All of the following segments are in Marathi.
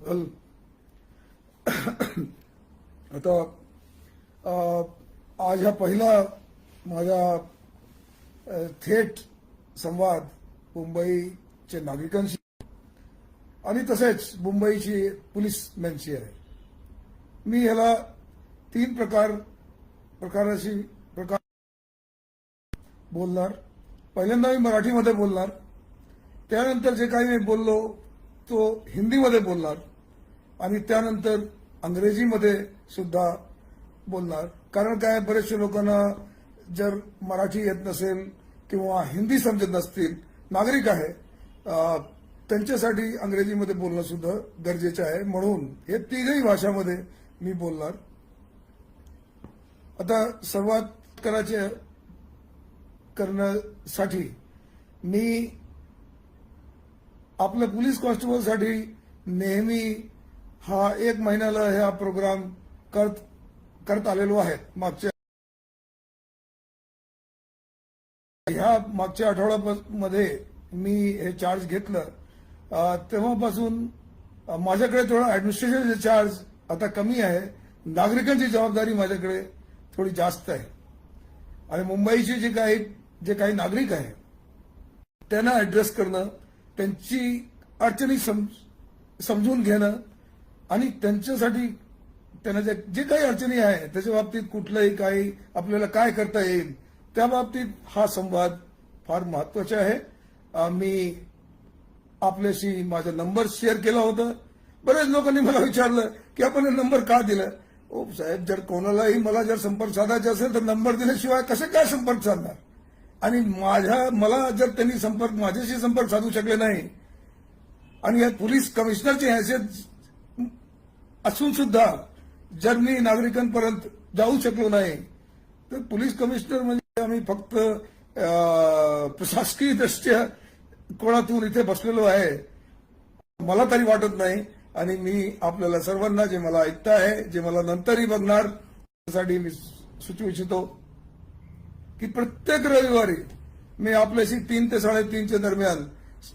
वेल आता आज हा पहिला माझा थेट संवाद मुंबईच्या नागरिकांशी आणि तसेच मुंबईची पोलीसमॅनशी आहे. मी ह्याला तीन प्रकार बोलणार. पहिल्यांदा मी मराठीमध्ये बोलणार, त्यानंतर जे काही मी बोललो तो हिंदीमध्ये बोलणार आणि त्यानंतर इंग्रजीमध्ये सुद्धा बोलणार. कारण काय, बरेचशा लोकांना जर मराठी येत नसेल किंवा हिंदी समजत नसतील, नागरिक आहे, त्यांच्यासाठी इंग्रजीमध्ये बोलणं सुद्धा गरजेचं आहे. म्हणून हे तिघही भाषामध्ये मी बोलणार. आता सुरुवात करण्यासाठी मी आपल्या पोलीस कॉन्स्टेबलसाठी नेहमी हा 1 महिन्याला हा प्रोग्राम करत आलेलो आहे. मागच्या आठवड्यामध्ये मी हे चार्ज घेतलं, तेव्हापासून माझ्याकडे थोडा ऍडमिनिस्ट्रेशनचे चार्ज आता कमी आहे. नागरिकांची जबाबदारी माझ्याकडे थोडी जास्त आहे आणि मुंबईचे जे काही नागरिक आहे त्यांना ऍड्रेस करणं, त्यांची अडचणी समजून घेणं आणि त्यांच्यासाठी त्यांना जे काही अडचणी आहे त्याच्या बाबतीत कुठलंही काही आपल्याला काय करता येईल त्या बाबतीत हा संवाद फार महत्वाचा आहे. मी आपल्याशी माझा नंबर शेअर केला होता. बरेच लोकांनी मला विचारलं की आपण नंबर का दिला. ओ साहेब, जर कोणालाही मला जर संपर्क साधायचा असेल तर नंबर दिल्याशिवाय कसे काय संपर्क साधणार. आणि मला जर त्यांनी माझ्याशी संपर्क साधू शकले नाही आणि या पोलीस कमिशनरची हैसियत असून सुद्धा जर मी नागरिकांपर्यंत जाऊ शकलो नाही तर पोलीस कमिशनर म्हणजे आम्ही फक्त प्रशासकीय दृष्ट्या कोणातून इथे बसलेलो आहे मला तरी वाटत नाही. आणि मी आपल्याला सर्वांना, जे मला ऐकता आहे, जे मला नंतरही बघणार, त्यासाठी मी सुचवू इच्छितो की प्रत्येक रविवारी मी आपल्याशी 3 ते 3:30च्या दरम्यान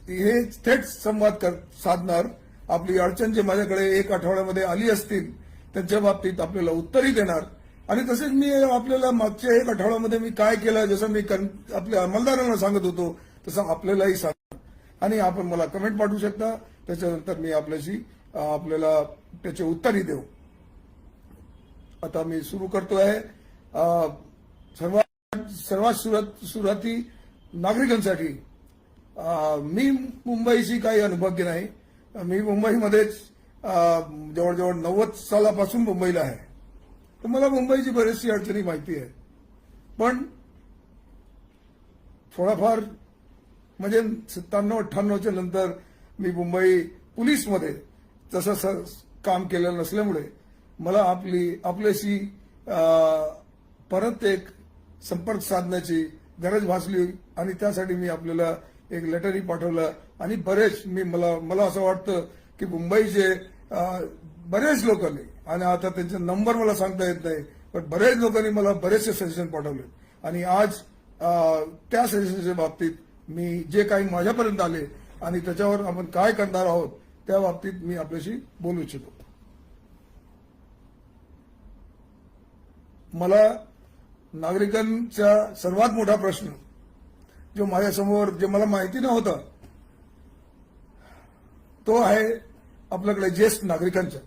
हे थेट संवाद साधणार. आपली अडचण जे माझ्याकडे 1 आठवड्यामध्ये आली असतील त्यांच्या बाबतीत आपल्याला उत्तरही देणार. आणि तसेच मी आपल्याला मागच्या 1 आठवड्यामध्ये मी काय केलं, जसं मी आपल्या अंमलदारांना सांगत होतो तसं आपल्यालाही सांगणार. आणि आपण मला कमेंट पाठवू शकता, त्याच्यानंतर मी आपल्याला त्याचे उत्तरही देऊ. आता मी सुरू करतो आहे. सर्वात सुरुवाती नागरिकांसाठी मी मुंबईशी काही अनुभव नाही. मी मुंबईमध्येच जवळजवळ 90 सालापासून मुंबईला आहे, तर मला मुंबईची बरीचशी अडचणी माहिती आहे. पण थोडाफार म्हणजे 97-98च्या नंतर मी मुंबई पोलीसमध्ये तसं काम केलेलं नसल्यामुळे मला आपल्याशी परत एक संपर्क साधण्याची गरज भासली आणि त्यासाठी मी आपल्याला एक लेटरही पाठवलं. आणि मला असं वाटतं की मुंबईचे बरेच लोकांनी, आणि आता त्यांचे नंबर मला सांगता येत नाही, पण बरेच लोकांनी मला बरेचसे सजेशन पाठवले. आणि आज त्या सजेशनच्या बाबतीत मी जे काही माझ्यापर्यंत आले आणि त्याच्यावर आपण काय करणार आहोत त्या बाबतीत मी आपल्याशी बोलू इच्छितो. मला नागरिकांचा सर्वात मोठा प्रश्न जो माझ्यासमोर, जे मला माहिती नव्हता, तो आहे आपल्याकडे ज्येष्ठ नागरिकांचा.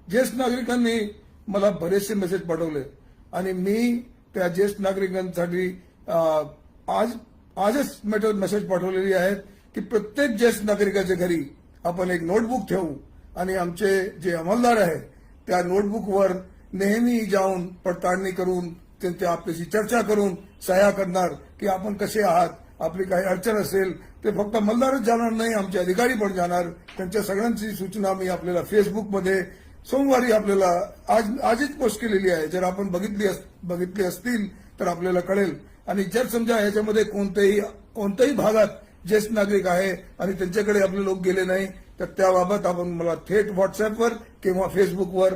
ज्येष्ठ नागरिकांनी मला बरेचसे मेसेज पाठवले आणि मी त्या ज्येष्ठ नागरिकांसाठी आजच मेसेज पाठवलेली आहेत की प्रत्येक ज्येष्ठ नागरिकाच्या घरी आपण एक नोटबुक ठेवू आणि आमचे जे अंमलदार आहे त्या नोटबुकवर नेहमी जाऊन पडताळणी करून त्यांच्या आपल्याशी चर्चा करून सह्या करणार की आपण कसे आहात. आपली काही अडचण असेल ते फक्त अंमलदारच जाणार नाही, आमचे अधिकारी पण जाणार. त्यांच्या सगळ्यांची सूचना मी आपल्याला फेसबुकमध्ये सोमवारी आपल्याला आजच पोस्ट केलेली आहे. जर आपण बघितली असतील तर आपल्याला कळेल. आणि जर समजा याच्यामध्ये कोणत्याही भागात ज्येष्ठ नागरिक आहे आणि त्यांच्याकडे आपले लोक गेले नाही तर त्याबाबत आपण मला थेट व्हॉट्सअपवर किंवा फेसबुकवर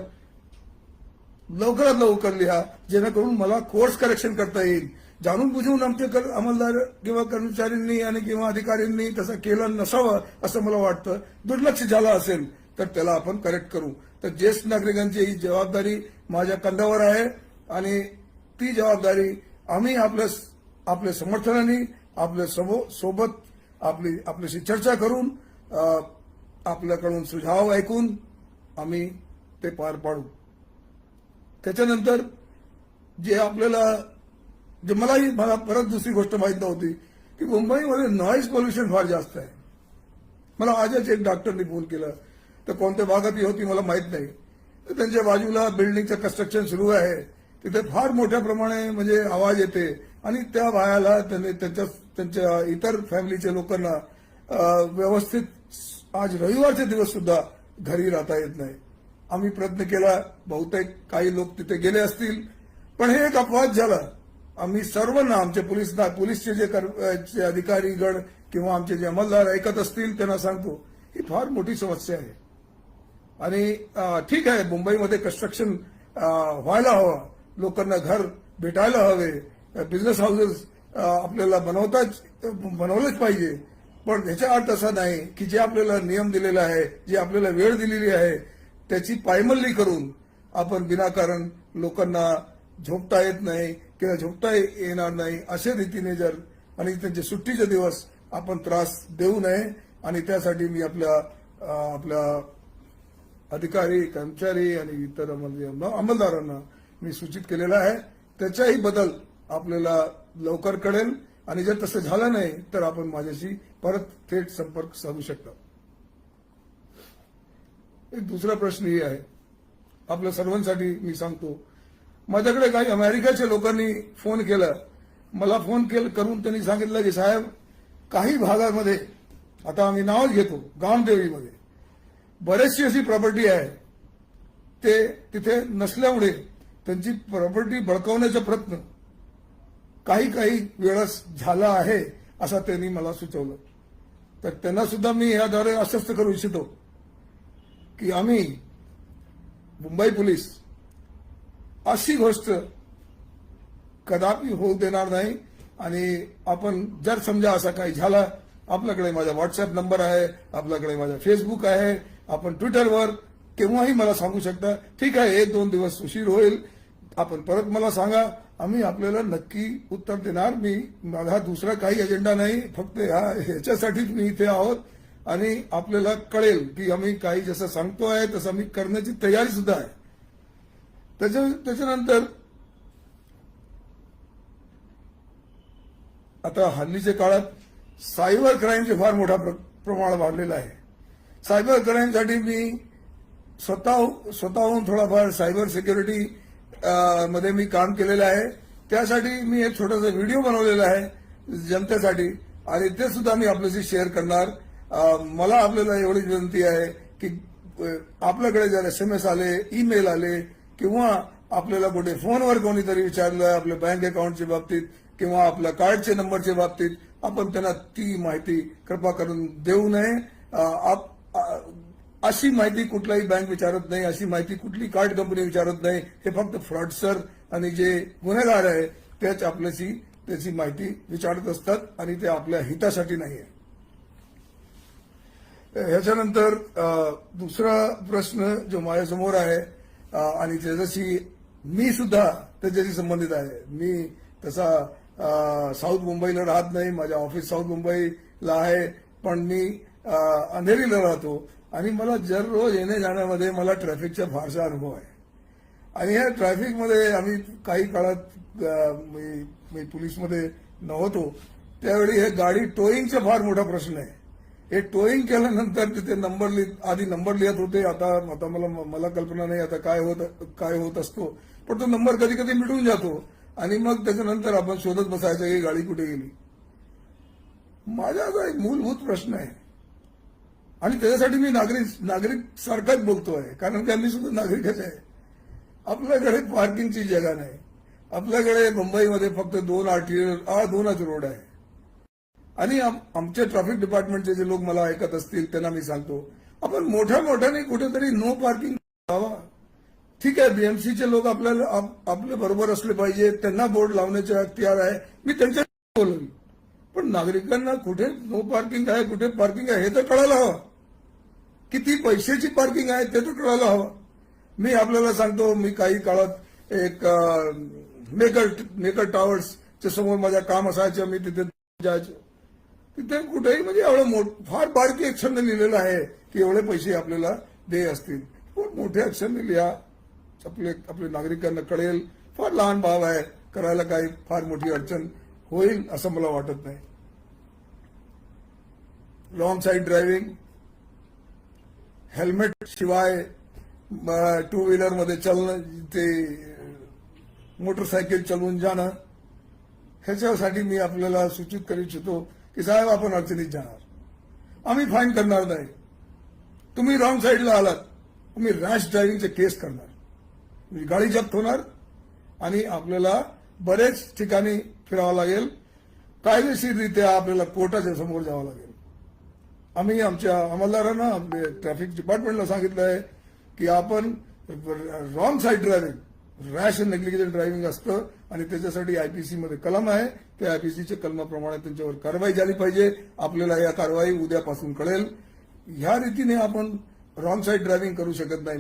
लवकरात लवकर लिहा, जेणेकरून मला कोर्स करेक्शन करता येईल. जाणून बुजून आमचे अंमलदार किंवा कर्मचाऱ्यांनी आणि किंवा अधिकाऱ्यांनी तसं केलं नसावं असं मला वाटतं. दुर्लक्ष झालं असेल तर त्याला आपण करेक्ट करू. तर ज्येष्ठ नागरिकांची ही जबाबदारी माझ्या कंधावर आहे आणि ती जबाबदारी आम्ही आपल्या समर्थनाने आपल्या सोबत आपल्याशी चर्चा करून आपल्याकडून सुझाव ऐकून आम्ही ते पार पाडू. त्याच्यानंतर मला परत दुसरी गोष्ट माहीत नव्हती की मुंबईमध्ये नॉईज पोल्युशन फार जास्त आहे. मला आजच एक डॉक्टरनी फोन केला, तर कोणत्या भागात ही होती मला माहीत नाही. तर त्यांच्या बाजूला बिल्डिंगचं कन्स्ट्रक्शन सुरू आहे, तिथे फार मोठ्या प्रमाणे म्हणजे आवाज येते आणि त्या बायाला त्यांच्या इतर फॅमिलीच्या लोकांना व्यवस्थित आज रविवारचे दिवस सुद्धा घरी राहता येत नाही. आम्ही प्रयत्न केला, बहुतेक काही लोक तिथे गेले असतील, पण हे एक अपवाद झाला. आम्ही सर्वांना आमचे पोलीसचे जे अधिकारीगण किंवा आमचे जे अंमलदार ऐकत असतील त्यांना सांगतो ही फार मोठी समस्या आहे. आणि ठीक आहे, मुंबईमध्ये कन्स्ट्रक्शन व्हायला हवं, लोकांना घर भेटायला हवे, बिझनेस हाऊसेस आपल्याला बनवलेच पाहिजे. पण याचा अर्थ असा नाही की जे आपल्याला नियम दिलेला आहे, जी आपल्याला वेळ दिलेली आहे, त्याची पायमल्ली करून आपण विनाकारण लोकांना झोपता येत नाही किंवा झोपता येणार नाही अशा रीतीने आणि त्यांचे सुट्टीचे दिवस आपण त्रास देऊ नये. आणि त्यासाठी मी आपल्या अधिकारी, कर्मचारी आणि इतर अंमलदारांना मी सूचित केलेलं आहे. त्याच्याही बदल आपल्याला लवकर कळेल आणि जर तसं झालं नाही तर आपण माझ्याशी परत थेट संपर्क साधू शकता. एक दुसरा प्रश्नही आहे आपल्या सर्वांसाठी मी सांगतो. माझ्याकडे काही अमेरिकेच्या लोकांनी फोन केला, मला फोन करून त्यांनी सांगितलं की साहेब, काही भागामध्ये, आता आम्ही नावच घेतो, गामदेवीमध्ये बरेचशी अशी प्रॉपर्टी आहे, ते तिथे नसल्यामुळे त्यांची प्रॉपर्टी बळकावण्याचा प्रयत्न काही वेळेस झाला आहे असं त्यांनी मला सुचवलं. तर त्यांना सुद्धा मी याद्वारे आश्वस्त करू इच्छितो की आम्ही मुंबई पोलीस अशी गोष्ट कदापि होऊ देणार नाही. आणि आपण जर समजा असा काही झाला, आपल्याकडे माझा व्हॉट्सअप नंबर आहे, आपल्याकडे माझा फेसबुक आहे, आपण ट्विटरवर केव्हाही मला सांगू शकता. ठीक आहे, 1-2 दिवस उशीर होईल, आपण परत मला सांगा, आम्ही आपल्याला नक्की उत्तर देणार. माझा दुसरा काही एजेंडा नाही, फक्त ह्याच्यासाठीच मी इथे आहोत. आणि आपल्याला कळेल की आम्ही काही जसं सांगतोय तसं आम्ही करण्याची तयारी सुद्धा आहे. त्याच्यानंतर आता हल्लीच्या काळात सायबर क्राईमचे फार मोठा प्रमाण वाढलेलं आहे. सायबर क्राईमसाठी मी स्वतःहून थोडाफार सायबर सिक्युरिटी मध्ये मी काम केलेलं आहे. त्यासाठी मी एक छोटासा व्हिडिओ बनवलेला आहे जनतेसाठी आणि ते सुद्धा मी आपल्याशी शेअर करणार. मला आपल्याला एवढीच विनंती आहे की आपल्याकडे जर SMS आले, ईमेल आले किंवा आपल्याला कुठे फोनवर कोणीतरी विचारलं आपल्या बँक अकाउंटच्या बाबतीत किंवा आपल्या कार्डच्या नंबरच्या बाबतीत, आपण त्यांना ती माहिती कृपा करून देऊ नये. अशी माहिती कुठलाही बँक विचारत नाही, अशी माहिती कुठली कार्ड कंपनी विचारत नाही. हे फक्त फ्रॉडस्टर आणि जे गुन्हेगार आहे तेच आपल्याशी त्याची माहिती विचारत असतात आणि ते आपल्या हितासाठी नाही आहे. ह्याच्यानंतर दुसरा प्रश्न जो माझ्यासमोर आहे आणि त्याच्याशी मी सुद्धा त्याच्याशी संबंधित आहे. मी तसा साऊथ मुंबईला राहत नाही, माझ्या ऑफिस साऊथ मुंबईला आहे, पण मी अंधेरीला राहतो आणि मला दररोज येणे जाण्यामध्ये मला ट्रॅफिकचा फारसा अनुभव आहे. आणि या ट्रॅफिकमध्ये आम्ही काही काळात मी पोलीसमध्ये नव्हतो त्यावेळी हे गाडी टोईंगचा फार मोठा प्रश्न आहे. हे टोईंग केल्यानंतर तिथे आधी नंबर लिहित होते, आता मला कल्पना नाही आता काय होत असतो, पण तो नंबर कधी कधी मिटून जातो आणि मग त्याच्यानंतर आपण शोधत बसायचं की गाडी कुठे गेली. माझा आता एक मूलभूत प्रश्न आहे आणि त्याच्यासाठी मी नागरिक सारखाच बोलतोय, कारण की आम्ही सुद्धा नागरिकच आहे. आपल्याकडे पार्किंगची जागा नाही. आपल्याकडे मुंबईमध्ये फक्त 2 रोड आहे आणि आमच्या ट्रॅफिक डिपार्टमेंटचे जे लोक मला ऐकत असतील त्यांना मी सांगतो, आपण मोठ्याने कुठेतरी नो पार्किंग लावा. ठीक आहे, बीएमसीचे लोक आपल्या बरोबर असले पाहिजे, त्यांना बोर्ड लावण्याचे अख्तियार आहे, मी त्यांच्या बोलून, पण नागरिकांना कुठे नो पार्किंग आहे कुठे पार्किंग आहे हे तर कळायला हवं. किती पैशाची पार्किंग आहे ते तर कळायला हवं. मी आपल्याला सांगतो, मी काही काळात एक मेकर टावर्सच्या समोर माझं काम असायचं, मी तिथे जायचो. तिथे कुठेही म्हणजे एवढं फार बारकी अक्षरने लिहिलेलं आहे की एवढे पैसे आपल्याला दे असतील. पण मोठ्या अक्षरने लिहा, आपले नागरिकांना कळेल. फार लहान भाव आहे, करायला काही फार मोठी अडचण होईल असं मला वाटत नाही. रॉंग साईड ड्रायव्हिंग, हेल्मेट शिवाय टू व्हीलर मध्ये चालणं, ते मोटरसायकल चालवून जाणं, ह्याच्यासाठी मी आपल्याला सूचित करू इच्छितो की साहेब आपण अडचणीत जाणार, आम्ही फाईन करणार नाही. तुम्ही रॉंग साईडला आलात, तुम्ही रॅश ड्रायव्हिंगचे केस करणार, म्हणजे गाडी जप्त होणार आणि आपल्याला बरेच ठिकाणी फिरावं लागेल. कायदेशीररित्या आपल्याला कोर्टाच्या समोर जावं लागेल. आम्ही आमच्या अंमलदारांना, आपले ट्रॅफिक डिपार्टमेंटला सांगितलं आहे की आपण wrong side driving, rash and negligent driving असतं आणि त्याच्यासाठी आयपीसी मध्ये कलम आहे. त्या आयपीसीच्या कलमाप्रमाणे त्यांच्यावर कारवाई झाली पाहिजे. आपल्याला या कारवाई उद्यापासून कळेल. ह्या रीतीने आपण रॉंग साईड ड्रायव्हिंग करू शकत नाही.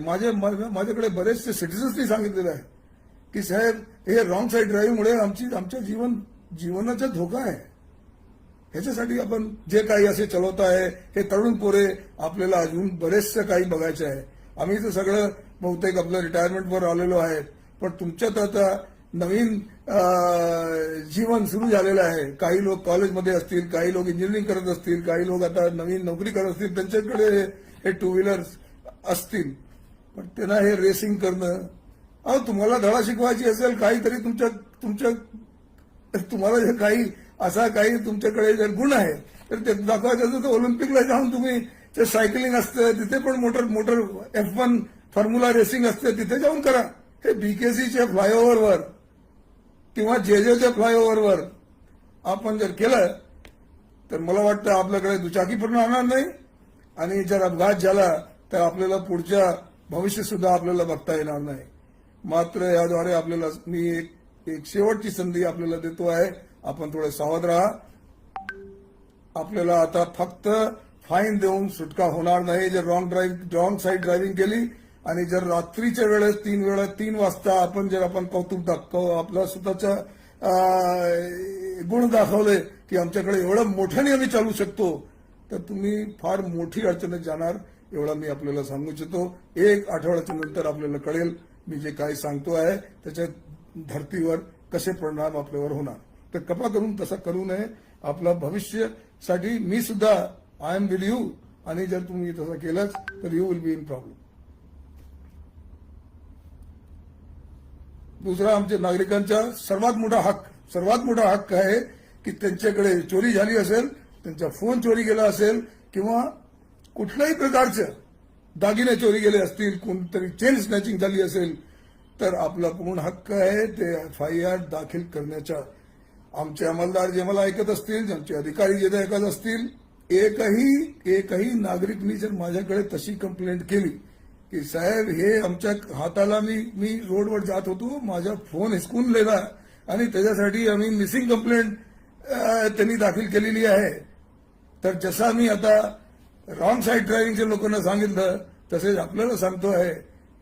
माझ्याकडे बरेचसे सिटीजन्सनी सांगितलेलं आहे की साहेब हे रॉंग साईड ड्रायव्हिंगमुळे आमच्या जीवनाचा धोका आहे. ह्याच्यासाठी आपण जे काही असे चालवत आहे हे तरुण पोरे, आपल्याला अजून बरेचसं काही बघायचं आहे. आम्ही तर सगळं बहुतेक आपलं रिटायरमेंटवर आलेलो आहे, पण तुमच्यात आता नवीन जीवन सुरू झालेलं आहे. काही लोक कॉलेजमध्ये असतील, काही लोक इंजिनिअरिंग करत असतील, काही लोक आता नवीन नोकरी करत असतील, त्यांच्याकडे हे टू व्हीलर्स असतील. पण त्यांना हे रेसिंग करणं, तुम्हाला धडा शिकवायची असेल काहीतरी तुम्हाला जर काही असा काही तुमच्याकडे जर गुण आहे तर ते दाखवायचं तर ऑलिम्पिकला जाऊन तुम्ही ते सायकलिंग असतं, तिथे पण मोटर F1 फॉर्म्युला रेसिंग असते, तिथे जाऊन करा. हे बीकेसीच्या फ्लायओव्हरवर किंवा जेजेच्या फ्लायओव्हरवर आपण जर केलं तर मला वाटतं आपल्याकडे दुचाकी पण राहणार नाही आणि जर अपघात झाला तर आपल्याला पुढच्या भविष्य सुद्धा आपल्याला बघता येणार नाही. मात्र याद्वारे आपल्याला मी एक शेवटची संधी आपल्याला देतो आहे, आपण थोडे सावध राहा. आपल्याला आता फक्त फाईन देऊन सुटका होणार नाही जर रॉंग साईड ड्रायव्हिंग केली. आणि जर रात्रीच्या वेळेस 3 वाजता आपण कौतुक आपला स्वतःचा गुण दाखवले की आमच्याकडे एवढं मोठ्याने आम्ही चालू शकतो, तर तुम्ही फार मोठी अडचणीत जाणार, एवढा मी आपल्याला सांगू इच्छितो. 1 आठवड्याच्या नंतर आपल्याला कळेल मी जे काही सांगतो आहे त्याच्या धर्तीवर कसे परिणाम आपल्यावर होणार. तर कृपा करून तसं करू नये. आपल्या भविष्यासाठी मी सुद्धा आय एम विथ यू, आणि जर तुम्ही तसं केलंच तर you will be in problem. दुसरा, आमच्या नागरिकांचा सर्वात मोठा हक्क आहे की त्यांच्याकडे चोरी झाली असेल, त्यांचा फोन चोरी गेला असेल किंवा कुठल्याही प्रकारचं दागिने चोरी गेले असतील, कोणतरी चेन स्नॅचिंग झाली असेल, तर आपला पूर्ण हक्क आहे ते FIR दाखल करण्याचा. आमचे अंमलदार जे मला ऐकत असतील, आमचे अधिकारी जे ऐकत असतील, एकही नागरिकनी जर माझ्याकडे तशी कंप्लेंट केली की साहेब हे आमच्या हाताला मी रोडवर जात होतो, माझा फोन हिसकून गेला आणि त्याच्यासाठी आम्ही मिसिंग कंप्लेंट त्यांनी दाखल केलेली आहे, तर जसा मी आता रॉंग साईड ड्रायव्हिंगच्या लोकांना सांगितलं तसेच आपल्याला सांगतो आहे,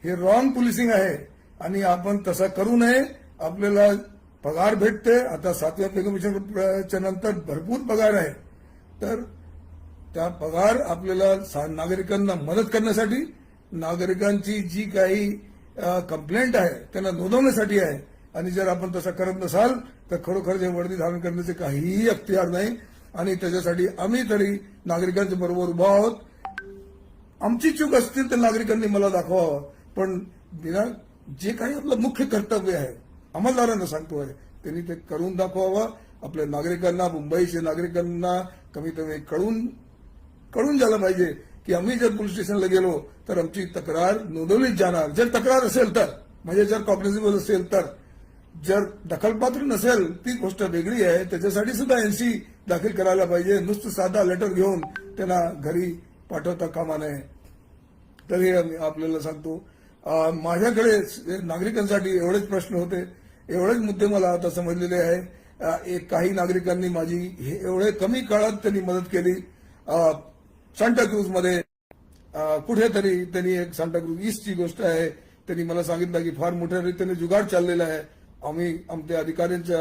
हे रॉंग पोलिसिंग आहे आणि आपण तसं करू नये. आपल्याला पगार भेटते, आता 7व्या पे कमिशनच्या नंतर भरपूर पगार आहे, तर त्या पगार आपल्याला नागरिकांना मदत करण्यासाठी, नागरिकांची जी काही कंप्लेंट आहे त्यांना नोंदवण्यासाठी आहे. आणि जर आपण तसं करत नसाल तर खरोखर जे वर्दी धारण करण्याचे काहीही अख्तियार नाही आणि त्याच्यासाठी आम्ही तरी नागरिकांच्या बरोबर उभा आहोत. आमची चूक असतील तर नागरिकांनी मला दाखवावं, पण जे काही आपलं मुख्य कर्तव्य आहे अंमलदारांना सांगतो आहे त्यांनी ते करून दाखवावं. आपल्या नागरिकांना, मुंबईच्या नागरिकांना कमीत कमी कळून झालं पाहिजे की आम्ही जर पोलीस स्टेशनला गेलो तर आमची तक्रार नोंदवलीच जाणार. जर तक्रार असेल तर, म्हणजे जर कॉग्निझेबल असेल तर, जर दखलपात्र नसेल ती गोष्ट वेगळी आहे, त्याच्यासाठी सुद्धा NC दाखल करायला पाहिजे. नुसतं साधा लेटर घेऊन त्यांना घरी पाठवता कामा नये. तर हे आपल्याला सांगतो. माझ्याकडे नागरिकांसाठी एवढेच प्रश्न होते, एवढेच मुद्दे मला आता समजलेले आहे. काही नागरिकांनी माझी एवढे कमी काळात त्यांनी मदत केली. सांताक्रूजमध्ये कुठेतरी त्यांनी एक सांताक्रूज ईस्टची गोष्ट आहे, त्यांनी मला सांगितलं की फार मोठ्या रीतीने जुगाड चाललेला आहे. आम्ही आमच्या अधिकाऱ्यांच्या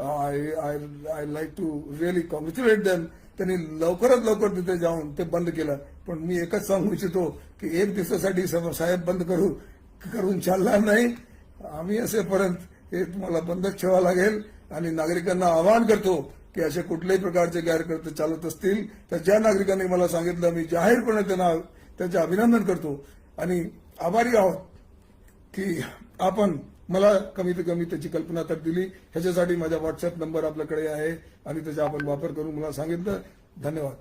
I like to really congratulate them. त्यांनी लवकरात लवकर तिथे जाऊन ते बंद केलं. पण मी एकच सांगू इच्छितो की एक दिवसासाठी साहेब बंद करून चालणार नाही. आम्ही असेपर्यंत हे तुम्हाला बंदच ठेवावं लागेल. आणि नागरिकांना आवाहन करतो की असे कुठल्याही प्रकारचे गैरकृत्य चालत असतील तर ज्या नागरिकांनी मला सांगितलं मी जाहीरपणे त्यांचे अभिनंदन करतो आणि आभारी आहोत की आपण मला कमीत कमी त्याची कल्पना तर दिली. ह्याच्यासाठी माझा व्हॉट्सअप नंबर आपल्याकडे आहे आणि त्याचा आपण वापर करून मला सांगितलं. धन्यवाद.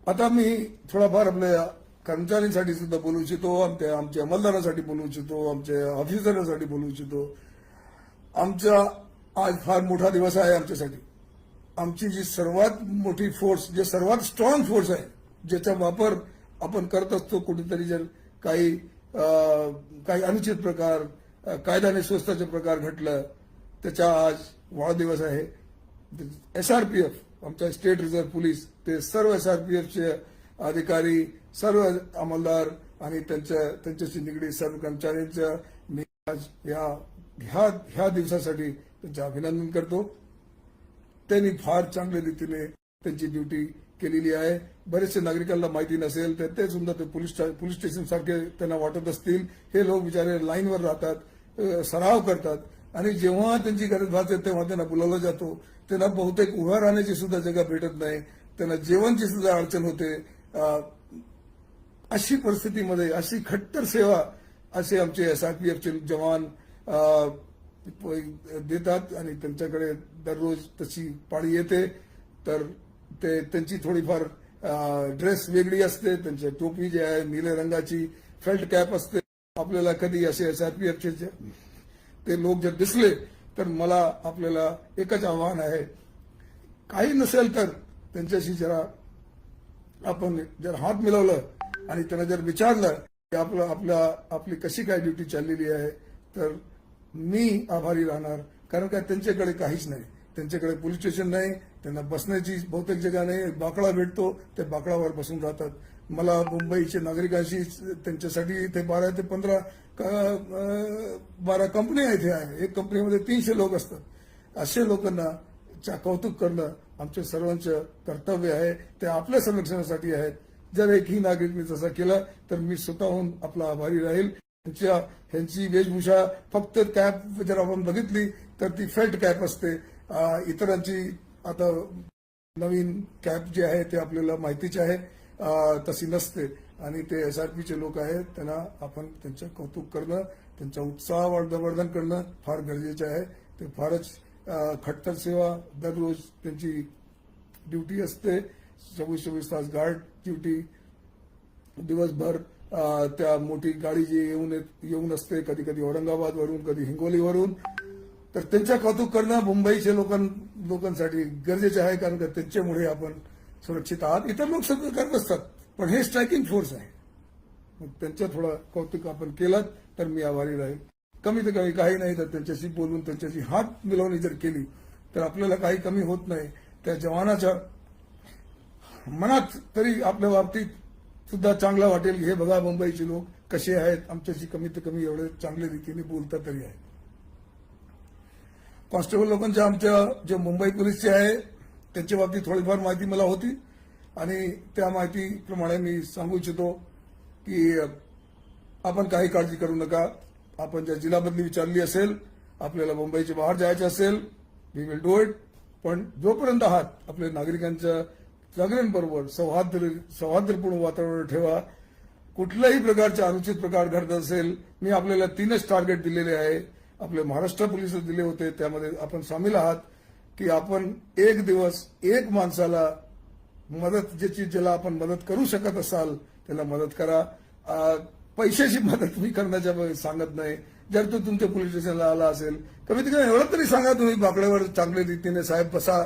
आता मी थोडाफार आपल्या कर्मचाऱ्यांसाठी सुद्धा बोलू इच्छितो, आमच्या अंमलदारांसाठी बोलू इच्छितो, आमच्या ऑफिसरांसाठी बोलू इच्छितो. आमचा आज फार मोठा दिवस आहे आमच्यासाठी. आमची जी सर्वात मोठी फोर्स, जे सर्वात स्ट्रॉंग फोर्स आहे, ज्याचा वापर आपण करत असतो कुठेतरी जर काही अनुचित प्रकार, कायदा सुव्यवस्थेचे प्रकार घडलं, त्याचा आज वाढदिवस आहे. SRPF, आमच्या स्टेट रिझर्व्ह पोलीस, ते सर्व SRPFचे अधिकारी, सर्व अंमलदार आणि त्यांच्याशी निगडीत सर्व कर्मचाऱ्यांचं मी आज ह्या दिवसासाठी त्यांचं अभिनंदन करतो. त्यांनी फार चांगल्या रीतीने त्यांची ड्युटी केलेली आहे. बरेचसे नागरिकांना माहिती नसेल तर ते सुद्धा ते पोलीस स्टेशन सारखे त्यांना वाटत असतील. हे लोक बिचारे लाईनवर राहतात, सराव करतात आणि जेव्हा त्यांची गरज भासते तेव्हा त्यांना बोलावलं जातो. त्यांना बहुतेक उभं राहण्याची सुद्धा जागा भेटत नाही, त्यांना जेवणची सुद्धा अडचण होते. अशी परिस्थितीमध्ये अशी खट्टर सेवा असे आमचे SRPFचे जवान देतात आणि त्यांच्याकडे दररोज तशी पाळी येते. तर त्यांची थोडीफार ड्रेस वेगळी असते, त्यांची टोपी जी आहे निळ्या रंगाची, फेल्ट कॅप असते. आपल्याला कधी असे SRPFचे ते लोक जर दिसले तर मला आपल्याला एकच आव्हान आहे, काही नसेल तर त्यांच्याशी जरा आपण जर हात मिळवलं आणि त्यांना जर विचारलं की आपली कशी काय ड्युटी चाललेली आहे तर मी आभारी राहणार. कारण काय त्यांच्याकडे काहीच नाही, त्यांच्याकडे पोलीस स्टेशन नाही, त्यांना बसण्याची बहुतेक जागा नाही. बाकडा भेटतो, ते बाकडावर बसून राहतात. मला मुंबईच्या नागरिकांशी त्यांच्यासाठी इथे 12 ते 15 कंपन्या इथे आहे. एक कंपनीमध्ये 300 लोक असतात. असे लोकांना कौतुक करणं आमच्या सर्वांचं कर्तव्य आहे. ते आपल्या संरक्षणासाठी आहेत. जर एकही नागरिकने तसं केलं तर मी स्वतःहून आपला आभारी राहील. ह्यांची वेशभूषा फक्त कॅप जर आपण बघितली तर ती फेल्ट कॅप असते. इतरांची आता नवीन कॅप जे आहे ते आपल्याला माहितीच आहे, तशी नसते. आणि ते SRPचे लोक आहेत, त्यांना आपण त्यांचं कौतुक करणं, त्यांचा उत्साह वर्धन करणं फार गरजेचं आहे. ते फारच खट्टर सेवा, दररोज त्यांची ड्युटी असते. 24 तास गार्ड ड्युटी, दिवसभर त्या मोठी गाडी जी येऊन असते, कधी कधी औरंगाबादवरून, कधी हिंगोलीवरून. तर त्यांचं कौतुक करणं मुंबईच्या लोकांसाठी गरजेचं आहे. कारण त्यांच्यामुळे आपण सुरक्षित आहात. इतर लोक सगळं करत असतात, पण हे स्ट्रायकिंग फोर्स आहे. मग त्यांचं थोडं कौतुक आपण केलं तर मी आभारी राहील. कमीत कमी काही नाही तर त्यांच्याशी बोलून त्यांच्याशी हात मिळवणी जर केली तर आपल्याला काही कमी होत नाही. त्या जवानाच्या मनात तरी आपल्या बाबतीत सुद्धा चांगलं वाटेल की हे बघा मुंबईचे लोक कसे आहेत, आमच्याशी कमीत कमी एवढे चांगल्या रीतीने बोलतात तरी आहे. कॉन्स्टेबल लोकांच्या आमच्या जे मुंबई पोलीसचे आहे त्यांच्या बाबतीत थोडीफार माहिती मला होती आणि त्या माहितीप्रमाणे मी सांगू इच्छितो की आपण काही काळजी करू नका. आपण जर जिल्हा बदली विचारली असेल, आपल्याला मुंबईच्या बाहेर जायचं असेल, वी विल डू इट. पण जोपर्यंत आहात आपल्या नागरिकांच्या सगळ्यांबरोबर सौहार्दपूर्ण वातावरण ठेवा. कुठल्याही प्रकारचे अनुचित प्रकार घडत असेल, मी आपल्याला 3च टार्गेट दिलेले आहे. आपले महाराष्ट्र पोलीस दिले होते, त्यामध्ये आपण सामील आहात की आपण एक दिवस एक माणसाला मदत, ज्याला आपण मदत करू शकत असाल त्याला मदत करा. पैशाची मदत मी करण्याच्या सांगत नाही. जर तो तुमच्या पोलीस स्टेशनला आला असेल, कमीत कमी एवढं तरी सांगा तुम्ही बाकड्यावर चांगल्या रीतीने साहेब बसा.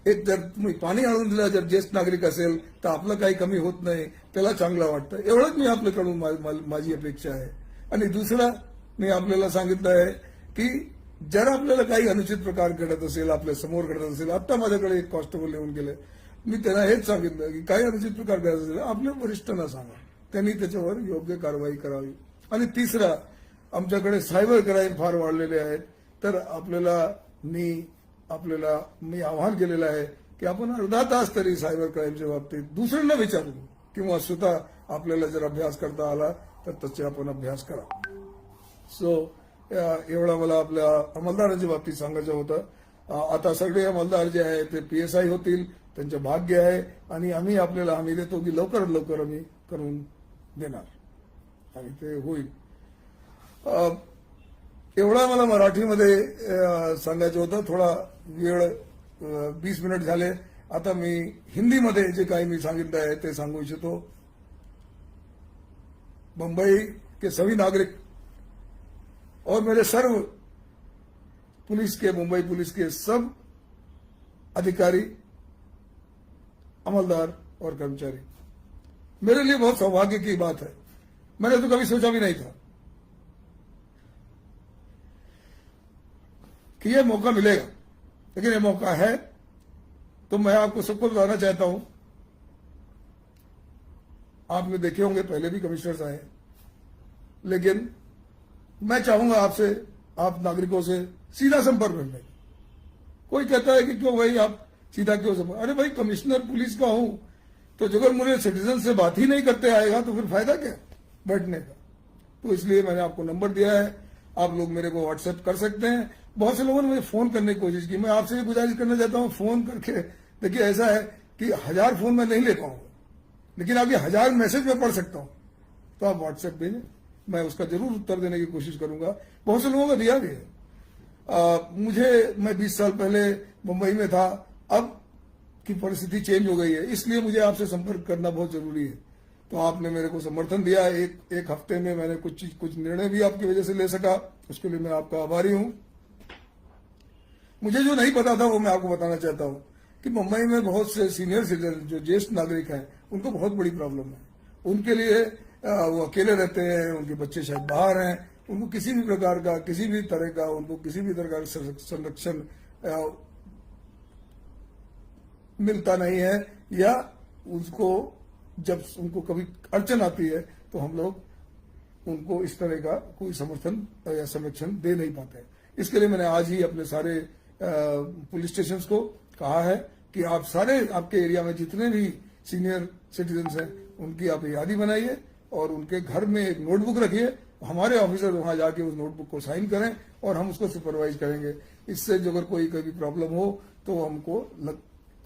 एक जर तुम्ही पाणी आणून दिलं, जर ज्येष्ठ नागरिक असेल तर आपलं काही कमी होत नाही, त्याला चांगलं वाटतं. एवढंच मी आपल्याकडून माझी अपेक्षा आहे. आणि दुसरं मी आपल्याला सांगितलं आहे की जर आपल्याला काही अनुचित प्रकार घडत असेल, आपल्या समोर घडत असेल, आता माझ्याकडे एक कॉन्स्टेबल येऊन गेले मी त्यांना हेच सांगितलं की काही अनुचित प्रकार करायचा असेल आपल्या वरिष्ठांना सांगा, त्यांनी त्याच्यावर योग्य कारवाई करावी. आणि तिसरा, आमच्याकडे सायबर क्राईम फार वाढलेले आहेत, तर मी आवाहन केलेलं आहे की आपण अर्धा तास तरी सायबर क्राईमच्या बाबतीत दुसऱ्यांना विचारून किंवा स्वतः आपल्याला जर अभ्यास करता आला तर तसे आपण अभ्यास करा. सो एवढा मला आपल्या अंमलदारांच्या बाबतीत सांगायचं होतं. आता सगळे अंमलदार जे आहे ते PSI होतील, त्यांचे भाग्य आहे आणि आम्ही आपल्याला हमी देतो की लवकरात लवकर आम्ही करून देणार आणि ते होईल. एवढा मला मराठीमध्ये सांगायचं होतं. थोडा वेळ 20 मिनिट झाले. आता मी हिंदीमध्ये जे काही मी सांगितलं आहे ते सांगू इच्छितो. मुंबई के सभी नागरिक और मेरे सर्व मुंबई पुलिस के सब अधिकारी, अमलदार और कर्मचारी, मेरे लिए बहुत सौभाग्य की बात है. मैंने तो कभी सोचा भी नहीं था कि यह मौका मिलेगा, लेकिन यह मौका है. तो मैं आपको सबको बताना चाहता हूं, आपने देखे होंगे पहले भी कमिश्नर्स आए, लेकिन मैं चाहूंगा आपसे, आप नागरिकों से सीधा संपर्क रखने. कोई कहता है कि क्यों भाई आप सीधा क्यों संपर्क, अरे भाई कमिश्नर पुलिस का हूं तो अगर मुझे सिटीजन से बात ही नहीं करते आएगा तो फिर फायदा क्या बैठने का. तो इसलिए मैंने आपको नंबर दिया है, आप लोग मेरे को व्हाट्सएप कर सकते हैं. बहुत से लोगों ने मुझे फोन करने की कोशिश की. मैं आपसे भी गुजारिश करना चाहता हूं, फोन करके देखिए, ऐसा है कि 1000 फोन मैं नहीं ले पाऊंगा, लेकिन आप ये 1000 मैसेज में पढ़ सकता हूं. तो आप व्हाट्सएप भेजें, मैं उसका जरूर उत्तर देने की कोशिश करूंगा. बहुत से लोगों का दिया भी है. मैं 20 साल पहले मुंबई में था, अब की परिस्थिति चेंज हो गई है, इसलिए मुझे आपसे संपर्क करना बहुत जरूरी है. तो आपने मेरे को समर्थन दिया. एक हफ्ते में मैंने कुछ निर्णय भी आपकी वजह से ले सका, उसके लिए मैं आपका आभारी हूं. मुझे जो नहीं पता था वो मैं आपको बताना चाहता हूं कि मुंबई में बहुत से सीनियर सिटीजन जो ज्येष्ठ नागरिक हैं, उनको बहुत बड़ी प्रॉब्लम है. उनके लिए वो अकेले रहते हैं, उनके बच्चे शायद बाहर हैं, उनको किसी भी प्रकार का, किसी भी तरह का, उनको किसी भी तरह का संरक्षण मिलता नहीं है, या उसको जब उनको कभी अड़चन आती है तो हम लोग उनको इस तरह का कोई समर्थन या संरक्षण दे नहीं पाते. इसके लिए मैंने आज ही अपने सारे पुलिस स्टेशन को कहा है कि आप सारे, आपके एरिया में जितने भी सीनियर सिटीजन्स हैं उनकी आप यादी बनाइए और उनके घर में एक नोटबुक रखिए. हमारे ऑफिसर वहां जाके उस नोटबुक को साइन करें और हम उसको सुपरवाइज करेंगे. इससे जो अगर कोई कभी प्रॉब्लम हो तो हमको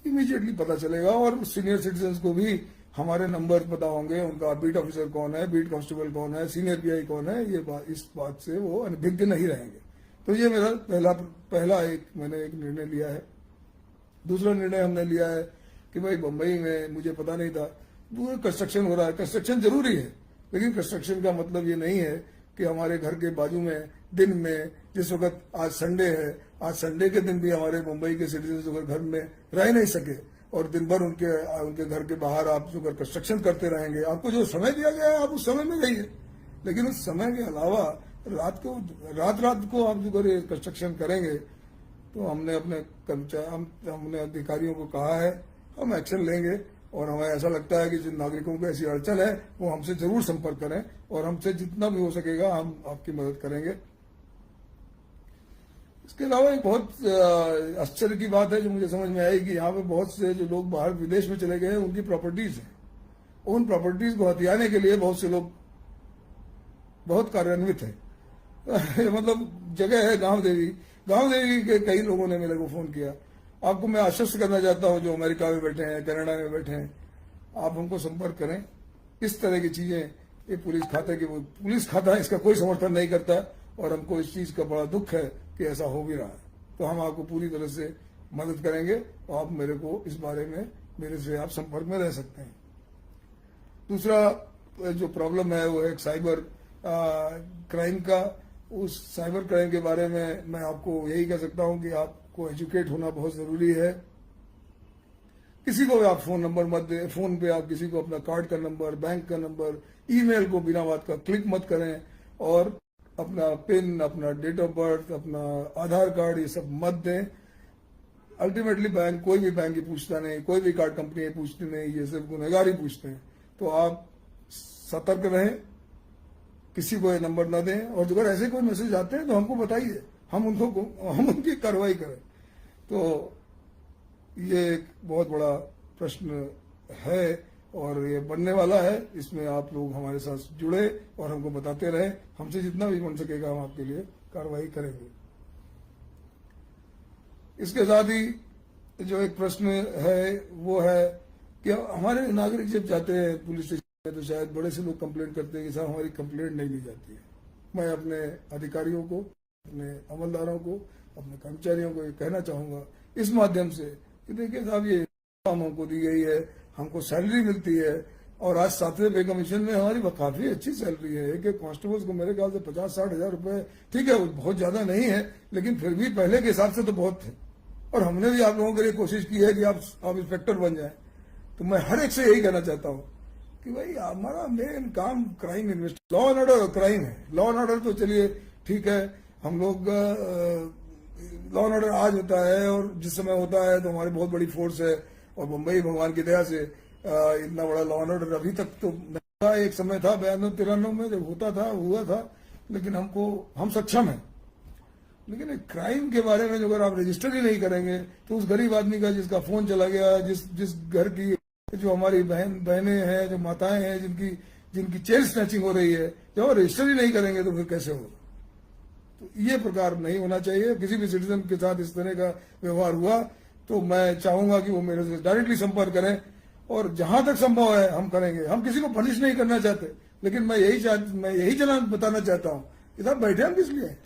इमीडिएटली पता चलेगा. और सीनियर सिटीजन्स को भी हमारे नंबर पता होंगे, उनका बीट ऑफिसर कौन है, बीट कांस्टेबल कौन है, सीनियर PI कौन है. इस बात से वो अनभिज्ञ नहीं रहेंगे. तो ये मेरा पहला मैंने एक निर्णय लिया है. दूसरा निर्णय हमने लिया है कि भाई मुंबई में मुझे पता नहीं था, कंस्ट्रक्शन हो रहा है. कंस्ट्रक्शन जरूरी है, लेकिन कंस्ट्रक्शन का मतलब ये नहीं है कि हमारे घर के बाजू में दिन में, जिस वक्त आज संडे है, आज संडे के दिन भी हमारे मुंबई के सिटीजन अगर घर में रह नहीं सके और दिन भर उनके घर के बाहर आप जो कंस्ट्रक्शन करते रहेंगे, आपको जो समय दिया गया है आप उस समय में रहिए, लेकिन उस समय के अलावा रात को आप जो कंस्ट्रक्शन करेंगे तो हमने हमने अधिकारियों को कहा है, हम एक्शन लेंगे. और हमें ऐसा लगता है कि जिन नागरिकों को ऐसी अड़चन है वो हमसे जरूर संपर्क करें और हमसे जितना भी हो सकेगा हम आपकी मदद करेंगे. इसके अलावा एक बहुत आश्चर्य की बात है जो मुझे समझ में आई कि यहाँ पे बहुत से जो लोग बाहर विदेश में चले गए हैं, उनकी प्रॉपर्टीज हैं. उन प्रॉपर्टीज को हथियाने के लिए बहुत से लोग बहुत कार्यान्वित है. मतलब जगह है गांव देवी के कई लोगों ने मेरे को फोन किया. आपको मैं आश्वस्त करना चाहता हूं, जो अमेरिका में बैठे हैं, कनाडा में बैठे हैं, आप हमको संपर्क करें. इस तरह की चीजें, ये पुलिस खाता इसका कोई समर्थन नहीं करता और हमको इस चीज का बड़ा दुख है कि ऐसा हो भी रहा है. तो हम आपको पूरी तरह से मदद करेंगे और आप मेरे को इस बारे में मेरे से आप संपर्क में रह सकते हैं. दूसरा जो प्रॉब्लम है वो एक साइबर क्राइम का. उस साइबर क्राइम के बारे में मैं आपको यही कह सकता हूं कि आपको एजुकेट होना बहुत जरूरी है. किसी को भी आप फोन नंबर मत दें. फोन पे आप किसी को अपना कार्ड का नंबर, बैंक का नंबर, ईमेल को बिना बात का क्लिक मत करें और अपना पिन, अपना डेट ऑफ बर्थ, अपना आधार कार्ड, ये सब मत दें. अल्टीमेटली बैंक, कोई भी बैंक ही पूछता नहीं, कोई भी कार्ड कंपनी पूछती नहीं, ये सिर्फ गुनहगार ही पूछते हैं। तो आप सतर्क रहें, किसी को ये नंबर ना दें, और अगर ऐसे कोई मैसेज आते हैं तो हमको बताइए, हम उनकी कार्रवाई करें। तो ये एक बहुत बड़ा प्रश्न है और ये बनने वाला है। इसमें आप लोग हमारे साथ जुड़े और हमको बताते रहे, हमसे जितना भी बन सकेगा हम आपके लिए कार्रवाई करेंगे। इसके साथ ही जो एक प्रश्न है वो है कि हमारे नागरिक जब जाते हैं पुलिस स्टेशन में तो शायद बड़े से लोग कंप्लेंट करते हैं कि साहब हमारी कंप्लेंट नहीं ली जाती है। मैं अपने अधिकारियों को, अपने अमलदारों को, अपने कर्मचारियों को ये कहना चाहूंगा इस माध्यम से कि देखिए साहब, ये काम हमको दी गई है, हमको सैलरी मिलती है, और आज 7वें पे कमीशन में हमारी काफी अच्छी सैलरी है। एक कांस्टेबल्स को मेरे ख्याल से 50-60 हजार रुपए, ठीक है वो बहुत ज्यादा नहीं है, लेकिन फिर भी पहले के हिसाब से तो बहुत थे। और हमने भी आप लोगों के लिए कोशिश की है कि आप इंस्पेक्टर बन जाएं। तो मैं हर एक से यही कहना चाहता हूं कि भाई हमारा मेन काम crime investigation, law end order और क्राइम है। लॉ एंड ऑर्डर तो चलिए ठीक है, हम लोग लॉ एंड ऑर्डर आज होता है और जिस समय होता है तो हमारी बहुत बड़ी फोर्स है, और मुंबई भगवान की दया से इतना बड़ा लॉ एंड ऑर्डर अभी तक तो एक समय था 92-93 में जब होता था, हुआ था, लेकिन हम सक्षम हैं। लेकिन क्राइम के बारे में जो अगर आप रजिस्टर ही नहीं करेंगे तो उस गरीब आदमी का जिसका फोन चला गया, जिस घर की जो हमारी बहनें हैं, जो माताएं हैं, जिनकी चेन स्नैचिंग हो रही है, जब वो रजिस्टर ही नहीं करेंगे तो फिर कैसे होगा। तो ये प्रकार नहीं होना चाहिए। किसी भी सिटीजन के साथ इस तरह का व्यवहार हुआ तो मैं चाहूंगा कि वो मेरे से डायरेक्टली संपर्क करें, और जहां तक संभव है हम करेंगे। हम किसी को पनिश नहीं करना चाहते, लेकिन मैं यही बताना चाहता हूं कि साहब बैठे हम किस लिए,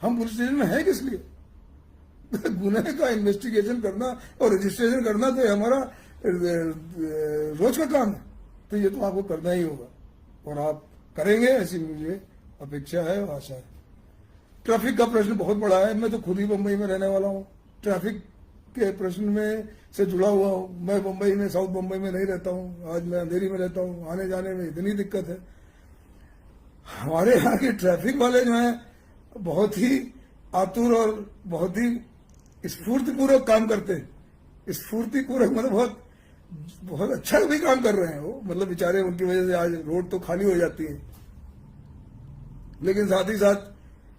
हम पुलिस स्टेशन में है किस लिए। गुनाह का इन्वेस्टिगेशन करना और रजिस्ट्रेशन करना तो हमारा रोज का काम है, तो ये तो आपको करना ही होगा और आप करेंगे, ऐसी मुझे अपेक्षा है और आशा है। ट्रैफिक का प्रश्न बहुत बड़ा है। मैं तो खुद ही मुंबई में रहने वाला हूँ, ट्रैफिक के प्रश्न में से जुड़ा हुआ हूँ। मैं मुंबई में, साउथ मुंबई में नहीं रहता हूँ, आज मैं अंधेरी में रहता हूँ। आने जाने में इतनी दिक्कत है। हमारे यहाँ के ट्रैफिक वाले जो हैं बहुत ही आतुर और बहुत ही स्फूर्तिपूर्वक काम करते हैं। स्फूर्तिपूर्वक मतलब बहुत अच्छा भी काम कर रहे हैं वो, मतलब बेचारे, उनकी वजह से आज रोड तो खाली हो जाती है। लेकिन साथ ही साथ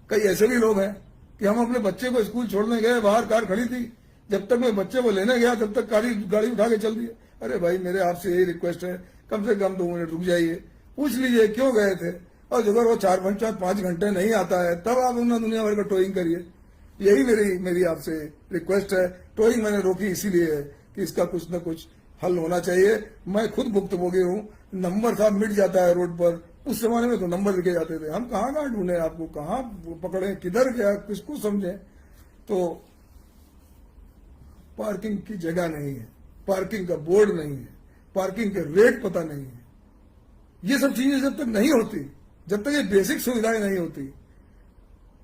कई ऐसे भी लोग हैं कि हम अपने बच्चे को स्कूल छोड़ने गए, बाहर कार खड़ी थी, जब तक मैं बच्चे को लेने गया तब तक गाड़ी उठा के चल दिए। अरे भाई, मेरे आपसे यही रिक्वेस्ट है, कम से कम 2 मिनट रुक जाइए, पूछ लीजिए क्यों गए थे, और अगर वो 4-5 घंटे नहीं आता है तब आप उन्हें दुनिया भर का टोइंग करिए। यही मेरी आपसे रिक्वेस्ट है। टोइंग मैंने रोकी इसीलिए है कि इसका कुछ न कुछ हल होना चाहिए। मैं खुद भुक्तभोगी हूँ। नंबर था मिट जाता है रोड पर, उस जमाने में तो नंबर लिखे जाते थे। हम कहाँ ढूंढे आपको, कहाँ पकड़े, किधर गया, किसको समझे। तो पार्किंग की जगह नहीं है, पार्किंग का बोर्ड नहीं है, पार्किंग के रेट पता नहीं है। ये सब चीजें जब तक नहीं होती, जब तक ये बेसिक सुविधाएं नहीं होती।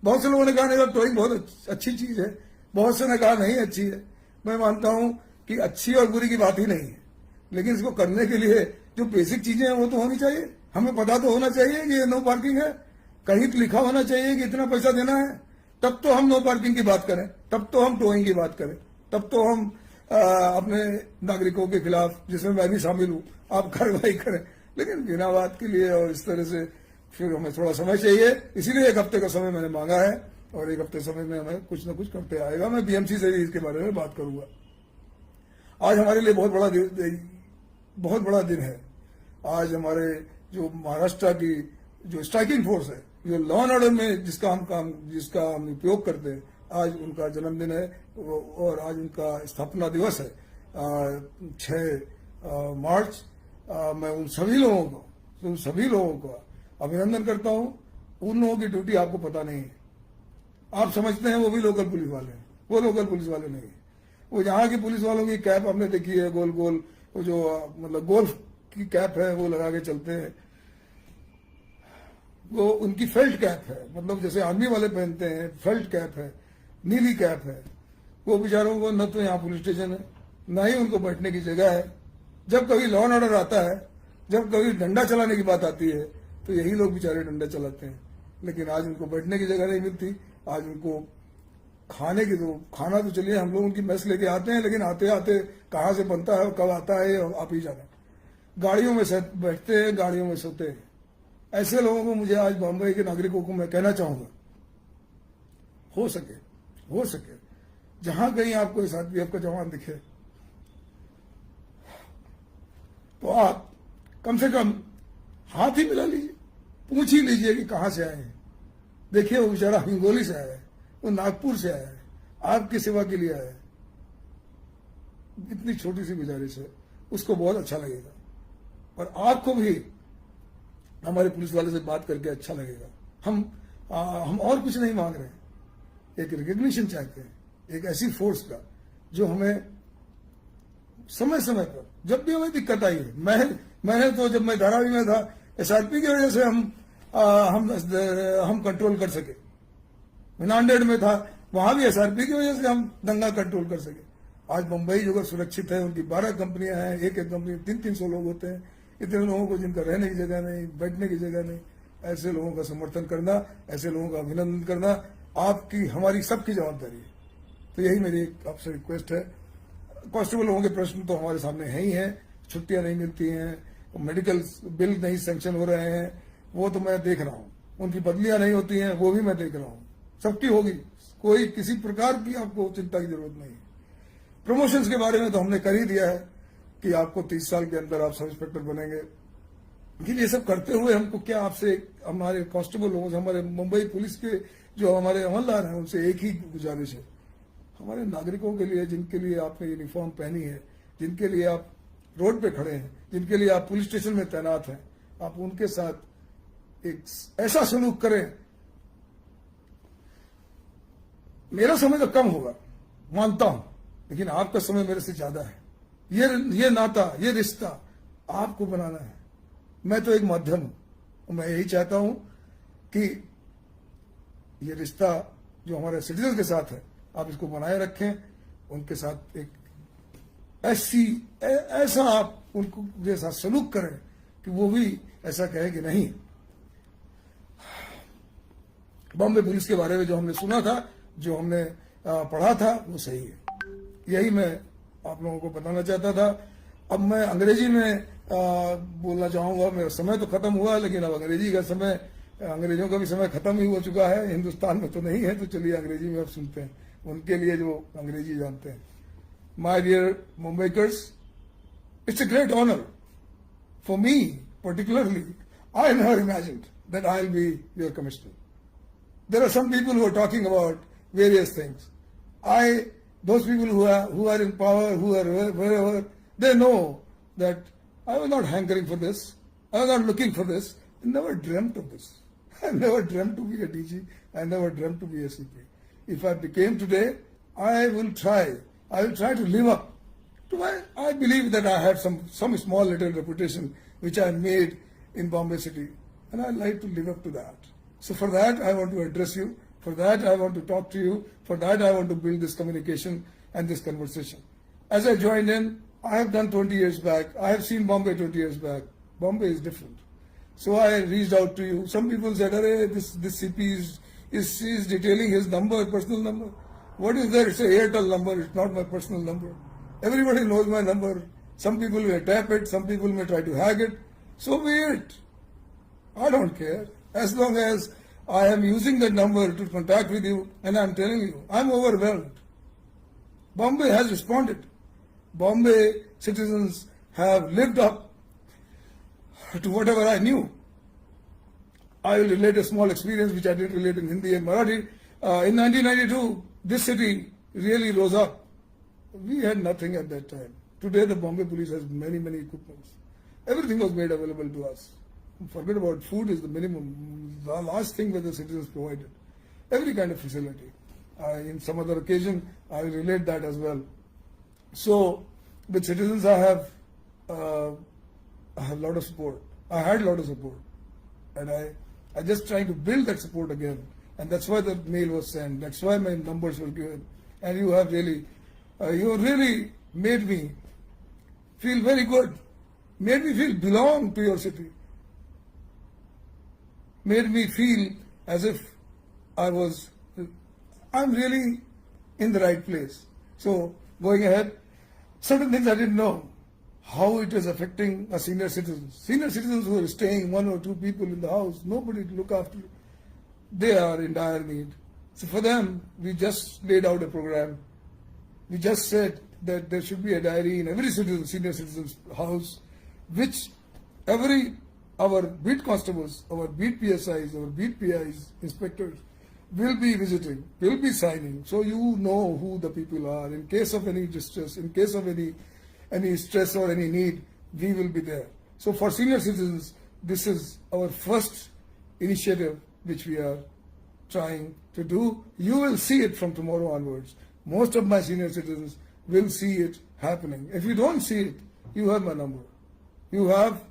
बहुत से लोगों ने कहा नहीं, टोइंग बहुत अच्छी चीज है, बहुत से ने कहा नहीं अच्छी है। मैं मानता हूं कि अच्छी और बुरी की बात ही नहीं है, लेकिन इसको करने के लिए जो बेसिक चीजें हैं वो तो होनी चाहिए। हमें पता तो होना चाहिए कि ये नो पार्किंग है, कहीं तो लिखा होना चाहिए कि इतना पैसा देना है, तब तो हम नो पार्किंग की बात करें, तब तो हम टोइंग की बात करें, तब तो हम अपने नागरिकों के खिलाफ, जिसमें मैं भी शामिल हूं, आप कार्रवाई करें। लेकिन बिना बात के लिए और इस तरह से फिर हमें थोड़ा समय चाहिए। इसीलिए 1 हफ्ते का समय मैंने मांगा है, और 1 हफ्ते समय में हमें कुछ न कुछ करते आएगा। मैं बीएमसी से भी इसके बारे में बात करूंगा। आज हमारे लिए बहुत बड़ा दिन है। आज हमारे जो महाराष्ट्र की जो स्ट्राइकिंग फोर्स है, जो लॉ एंड ऑर्डर में जिसका हम उपयोग करते हैं, आज उनका जन्मदिन है और आज उनका स्थापना दिवस है, 6 मार्च। मैं उन सभी लोगों को अभिनंदन करता हूं। उन लोगों की ड्यूटी आपको पता नहीं है। आप समझते हैं वो भी लोकल पुलिस वाले हैं, वो लोकल पुलिस वाले नहीं है। वो यहाँ की पुलिस वालों की कैप आपने देखी है, गोल गोल, वो जो मतलब गोल्फ की कैप है वो लगा के चलते हैं। वो उनकी फेल्ट कैप है, मतलब जैसे आर्मी वाले पहनते हैं, फेल्ट कैप है, नीली कैप है। वो बेचारों को न तो यहाँ पुलिस स्टेशन है, न ही उनको बैठने की जगह है। जब कभी लॉ एंड ऑर्डर आता है, जब कभी डंडा चलाने की बात आती है, तो यही लोग बेचारे डंडा चलाते हैं। लेकिन आज उनको बैठने की जगह नहीं मिलती। आज उनको खाना तो चलिए हम लोग उनकी मेस लेके आते हैं, लेकिन आते आते कहाँ से बनता है और कब आता है ये आप ही जाने। गाड़ियों में बैठते हैं, गाड़ियों में सोते हैं। ऐसे लोगों को मुझे आज बॉम्बे के नागरिकों को मैं कहना चाहूंगा, हो सके जहां कहीं आपको इस आरपीएफ का जवान दिखे तो आप कम से कम हाथ ही मिला लीजिए, पूछ ही लीजिए कि कहां से आए हैं। देखिए वो बेचारा हिंगोली से आया है, वो नागपुर से आया है, आपकी सेवा के लिए आया है। इतनी छोटी सी गुजारिश है, उसको बहुत अच्छा लगेगा और आपको भी हमारे पुलिस वाले से बात करके अच्छा लगेगा। हम और कुछ नहीं मांग रहे हैं, एक रिकग्निशन चाहते हैं, एक ऐसी फोर्स का जो हमें समय समय पर जब भी हमें दिक्कत आई है। मैंने तो जब मैं धारावी में था, एसआरपी की वजह से हम कंट्रोल कर सके। मैं नांदेड़ में था, वहां भी एसआरपी की वजह से हम दंगा कंट्रोल कर सके। आज मुंबई जो सुरक्षित है, उनकी 12 कंपनियां हैं, एक कंपनी 300 लोग होते हैं। इतने लोगों को जिनका रहने की जगह नहीं, बैठने की जगह नहीं, ऐसे लोगों का समर्थन करना, ऐसे लोगों का अभिनंदन करना आपकी हमारी सबकी जवाबदारी है। तो यही मेरी आपसे रिक्वेस्ट है। कांस्टेबल लोगों के प्रश्न तो हमारे सामने है ही है, छुट्टियां नहीं मिलती हैं, मेडिकल बिल नहीं सैंक्शन हो रहे हैं, वो तो मैं देख रहा हूं, उनकी बदलियां नहीं होती हैं, वो भी मैं देख रहा हूं, सबकी होगी, कोई किसी प्रकार की आपको चिंता की जरूरत नहीं है। प्रमोशंस के बारे में तो हमने कर ही दिया है कि आपको 30 साल के अंदर आप सब इंस्पेक्टर बनेंगे। लेकिन ये सब करते हुए हमको क्या आपसे, हमारे कांस्टेबल लोगों से, हमारे मुंबई पुलिस के जो हमारे अमलदार हैं, उनसे एक ही गुजारिश है, हमारे नागरिकों के लिए, जिनके लिए आपने यूनिफॉर्म पहनी है, जिनके लिए आप रोड पे खड़े हैं, जिनके लिए आप पुलिस स्टेशन में तैनात हैं, आप उनके साथ एक ऐसा सलूक करें। मेरा समय तो कम होगा, मानता हूं, लेकिन आपका समय मेरे से ज्यादा है। ये नाता, ये रिश्ता आपको बनाना है। मैं तो एक माध्यम हूं। मैं यही चाहता हूं कि ये रिश्ता जो हमारे सिटीजन के साथ है, आप इसको बनाए रखें, उनके साथ एक ऐसा आप उनको जैसा सलूक करें कि वो भी ऐसा कहे कि नहीं। बॉम्बे पुलिस के बारे में जो हमने सुना था, जो हमने पढ़ा था, वो सही है। यही मैं आप लोगों को बताना चाहता था। अब मैं अंग्रेजी में बोलना चाहूंगा। मेरा समय तो खत्म हुआ, लेकिन अब अंग्रेजी का समय, अंग्रेजों का भी समय खत्म ही हो चुका है। हिंदुस्तान में तो नहीं है, तो चलिए अंग्रेजी में अब सुनते हैं उनके लिए जो अंग्रेजी जानते हैं। My dear Mumbaikars, it's a great honour for me particularly. I never imagined that I'll be your commissioner. There are some people who are talking about various things. Those people who are in power, who are wherever, they know that I was not hankering for this. I was not looking for this. I never dreamt of this. I never dreamt to be a DG. I never dreamt to be a CP. If I became today, I will try to live up to I believe that I had some small little reputation which I made in Bombay City, and I like to live up to that. So for that, I want to address you. For that, I want to talk to you. For that, I want to build this communication and this conversation. As I joined in, I have done 20 years back. I have seen Bombay 20 years back. Bombay is different. So I reached out to you. Some people said, "Arey, this CP is detailing his number, personal number." What is there? It's a Airtel number. It's not my personal number. Everybody knows my number. Some people may tap it. Some people may try to hack it. So be it. I don't care. As long as I am using that number to contact with you, and I'm telling you, I'm overwhelmed. Bombay has responded. Bombay citizens have lived up to whatever I knew. I will relate a small experience which I did relate in Hindi and Marathi. In 1992, this city really rose up. We had nothing at that time. Today, the Bombay police has many, many equipments. Everything was made available to us. Forget about food is the minimum, the last thing that the citizens provided. Every kind of facility. In some other occasion, I will relate that as well. So, with citizens, I have a lot of support. I had a lot of support, and I just trying to build that support again. And that's why the mail was sent. That's why my numbers were given. And you have really made me feel very good. Made me feel belong to your city. Made me feel as if I'm really in the right place. So going ahead, certain things I didn't know, how it is affecting a senior citizens. Senior citizens who are staying, 1 or 2 people in the house, nobody to look after, they are in dire need. So for them, we just laid out a program. We just said that there should be a diary in every citizen, senior citizen's house, which our beat constables, our beat PSIs, our beat PIs, inspectors will be visiting, will be signing, so you know who the people are. In case of any distress, in case of any stress or any need, we will be there. So for senior citizens, this is our first initiative which we are trying to do. You will see it from tomorrow onwards. Most of my senior citizens will see it happening. If you don't see it, you have my number. You have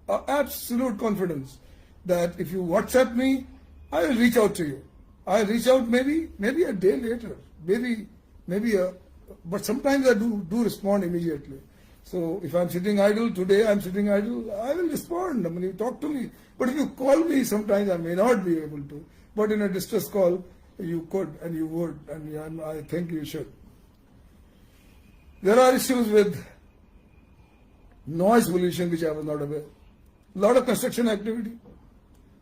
absolute confidence that if you WhatsApp me, I will reach out to you. I reach out maybe a day later, but sometimes I do respond immediately. So if I'm sitting idle, today I'm sitting idle, I will respond. I mean, you talk to me. But if you call me, sometimes I may not be able to. But in a distress call, you could and you would, and I think you should. There are issues with noise pollution which I was not aware. A lot of construction activity.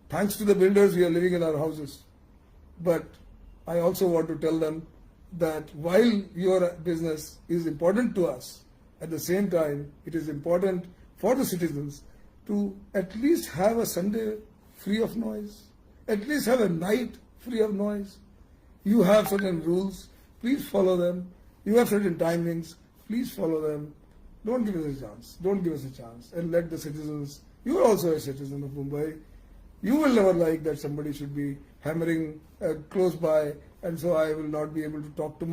Thanks to the builders, we are living in our houses. But I also want to tell them that while your business is important to us, at the same time, it is important for the citizens to at least have a Sunday free of noise, at least have a night free of noise. You have certain rules, please follow them. You have certain timings, please follow them. Don't give us a chance. Don't give us a chance. And let the citizens, you are also a citizen of Mumbai. You will never like that somebody should be hammering close by, and so I will not be able to talk to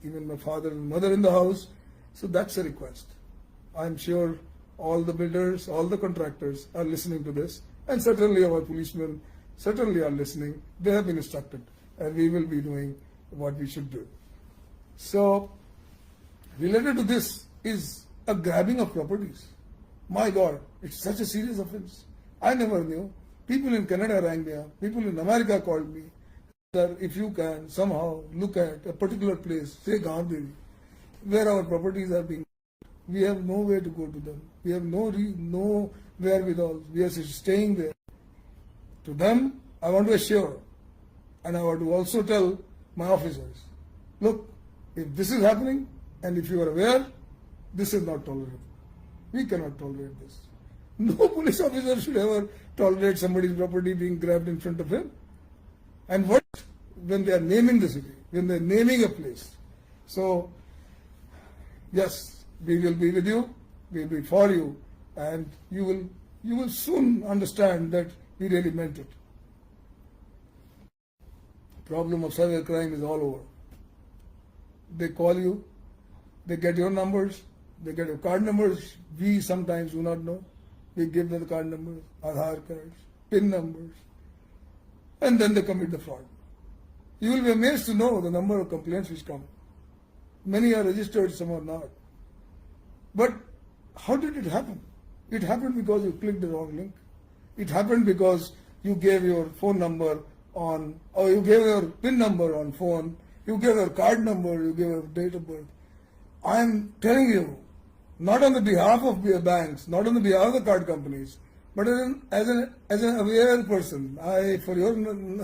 even my father and mother in the house. So that's a request. I'm sure all the builders, all the contractors are listening to this, and certainly our policemen certainly are listening. They have been instructed, and we will be doing what we should do. So, related to this is a grabbing of properties. My God, it's such a serious offense. I never knew. People in Canada rang me up. People in America called me. Sir, if you can somehow look at a particular place, say Gandhi, where our properties are being, we have no way to go to them. We have no wherewithal. We are staying there. To them, I want to assure, and I want to also tell my officers, look, if this is happening, and if you are aware, this is not tolerable. We cannot tolerate this. No police officer should ever tolerate somebody's property being grabbed in front of him. And what when they are naming the city, when they are naming a place. So, yes, we will be with you, we will be for you, and you will soon understand that we really meant it. Problem of cyber crime is all over. They call you, they get your numbers, they get your card numbers. We sometimes do not know. We give them the card numbers, Aadhaar cards, PIN numbers, and then they commit the fraud. You will be amazed to know the number of complaints which come. Many are registered, some are not. But how did it happen? It happened because you clicked the wrong link. It happened because you gave your phone number on, or you gave your PIN number on phone, you gave your card number, you gave your date of birth. I am telling you, not on the behalf of banks, not on the behalf of the card companies, but as an aware person. For your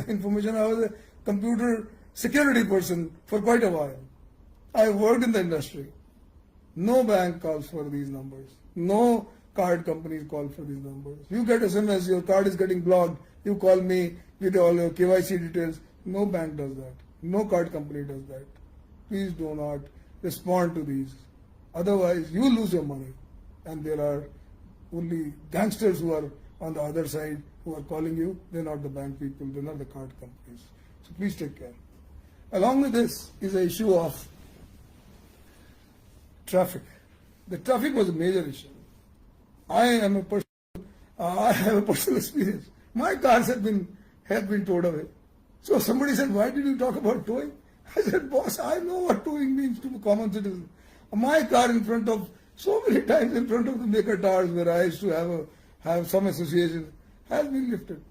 information, I was a computer security person for quite a while. I worked in the industry. No bank calls for these numbers. No card companies call for these numbers. You get SMS, your card is getting blocked. You call me with all your KYC details. No bank does that. No card company does that. Please do not respond to these. Otherwise, you lose your money. And there are only gangsters who are on the other side who are calling you. They're not the bank people. They're not the card companies. So please take care. Along with this is the issue of traffic. The traffic was a major issue. I have a personal experience. My cars have been towed away. So somebody said, why did you talk about towing? I said, boss, I know what towing means to a common citizen. My car in front of, so many times in front of the Baker Towers where I used to have some association, has been lifted.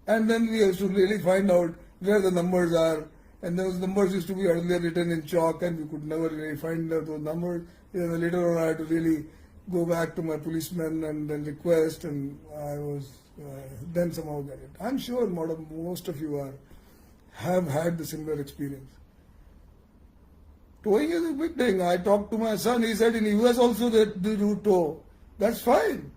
And then we have to really find out where the numbers are and those numbers used to be earlier written in chalk, and we could never really find those numbers. Later on, I had to really go back to my policeman and then request, and I was then somehow get it. I'm sure most of you have had the similar experience. Towing is a big thing. I talked to my son. He said in US also they do tow. That's fine,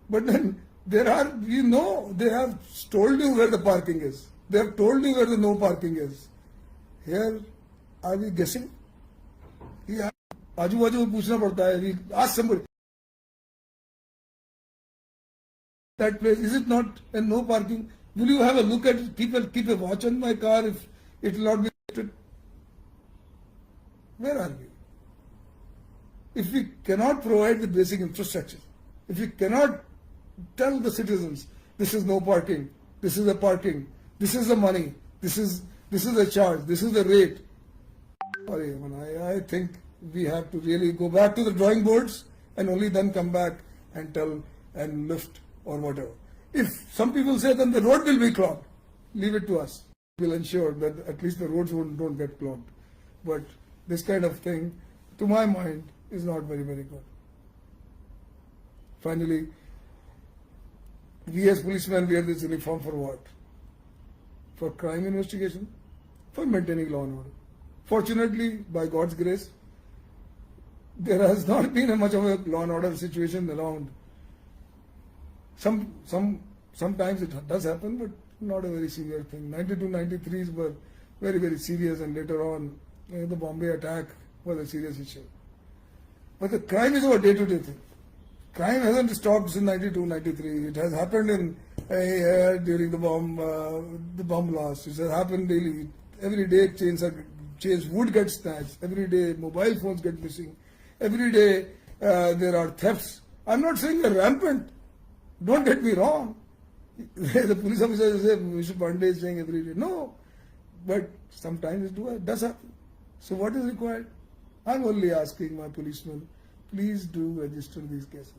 but then there are, they have told you where the parking is. They have told you where the no parking is. Here, are we guessing? Yeah. आजू-बाजू में पूछना पड़ता है. Ask somebody. That place, is it not a no parking? Will you have a look at it? Keep a watch on my car if it will not be lifted? Where are we? If we cannot provide the basic infrastructure, if we cannot tell the citizens, this is no parking, this is the parking, this is the money, this is the charge, this is the rate. I think we have to really go back to the drawing boards and only then come back and tell and lift or whatever. If some people say then the road will be clogged, leave it to us. We'll ensure that at least the roads don't get clogged. But this kind of thing, to my mind, is not very, very good. Finally, we as policemen wear this uniform for what? For crime investigation, for maintaining law and order. Fortunately, by God's grace, there has not been much of a law and order situation around. Sometimes it does happen, but not a very severe thing. 92, 93s were very, very serious, and later on, the Bombay attack was a serious issue. But the crime is our day-to-day thing. Crime hasn't stopped since 92, 93. It has happened during the bomb blast. It has happened daily. Every day chains would get snatched. Every day mobile phones get missing. Every day there are thefts. I'm not saying they're rampant. Don't get me wrong. The police officer say Mr. Pandey is saying every day. No, but sometimes it does happen. So what is required? I'm only asking my policemen, please do register these cases.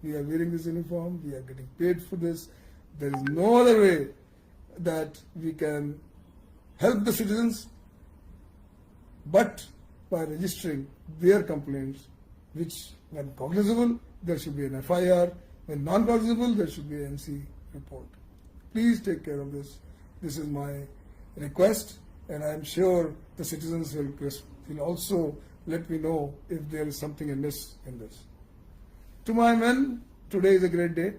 We are wearing this uniform, we are getting paid for this. There is no other way that we can help the citizens but by registering their complaints, which when cognizable, there should be an FIR. When non-cognizable, there should be an MC report. Please take care of this. This is my request, and I am sure the citizens will also let me know if there is something amiss in this. To my men, today is a great day.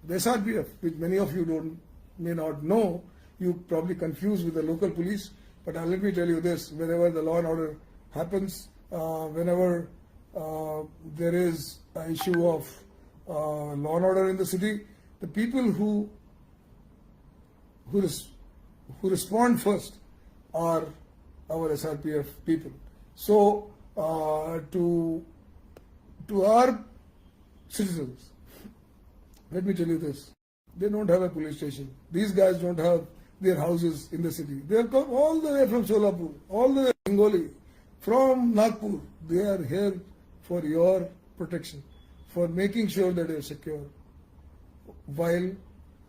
The SRPF, which many of you may not know, you probably confuse with the local police, but let me tell you this, whenever the law and order happens, whenever there is an issue of law and order in the city, the people who respond first are our SRPF people. So to our citizens, let me tell you this, they don't have a police station. These guys don't have their houses in the city. They have come all the way from Solapur, all the way from Bengali, from Nagpur. They are here for your protection, for making sure that they are secure. While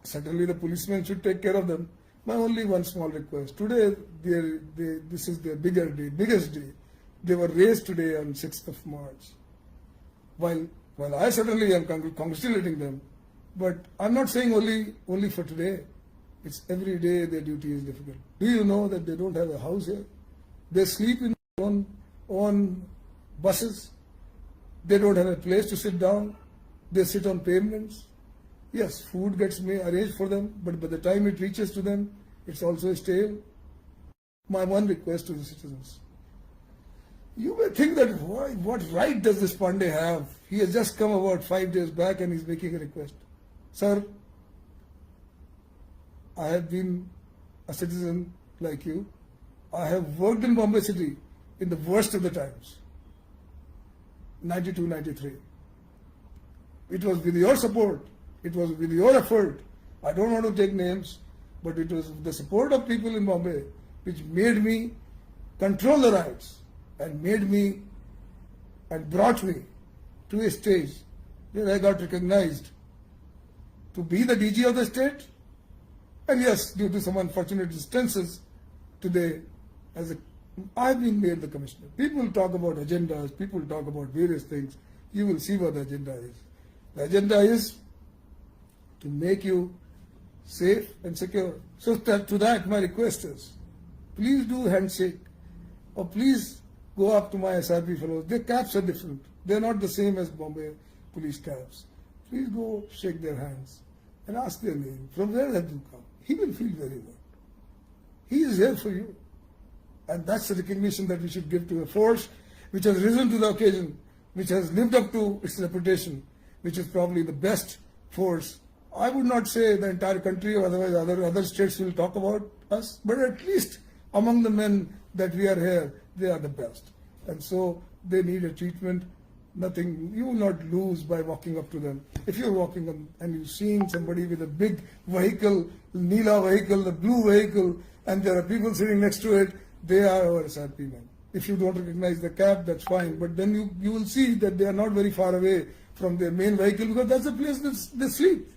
certainly the policemen should take care of them, my only one small request. Today, this is their biggest day. They were raised today on 6th of March. While I certainly am congratulating them, but I'm not saying only for today. It's every day their duty is difficult. Do you know that they don't have a house here? They sleep in their own buses. They don't have a place to sit down. They sit on pavements. Yes, food gets arranged for them, but by the time it reaches to them, it's also stale. My one request to the citizens. You may think that what right does this Pandey have? He has just come about 5 days back and he's making a request. Sir, I have been a citizen like you. I have worked in Bombay City in the worst of the times. 92, 93. It was with your support. It was with your effort. I don't want to take names, but it was the support of people in Bombay which made me control the riots and brought me to a stage where I got recognized to be the DG of the state. And yes, due to some unfortunate instances, today I've been made the commissioner. People talk about agendas, people talk about various things. You will see what the agenda is. The agenda is to make you safe and secure. So to that, my request is, please do handshake, or please go up to my SRP fellows. Their caps are different. They're not the same as Bombay police caps. Please go shake their hands and ask their name, from where have you come. He will feel very good. He is here for you. And that's the recognition that we should give to a force which has risen to the occasion, which has lived up to its reputation, which is probably the best force. I would not say the entire country, or otherwise other states will talk about us, but at least among the men that we are here, they are the best. And so they need a treatment. Nothing, you will not lose by walking up to them. If you're walking up and you're seeing somebody with a big vehicle, Neela vehicle, the blue vehicle, and there are people sitting next to it, they are our SRP men. If you don't recognize the cab, that's fine. But then you will see that they are not very far away from their main vehicle, because that's the place they sleep.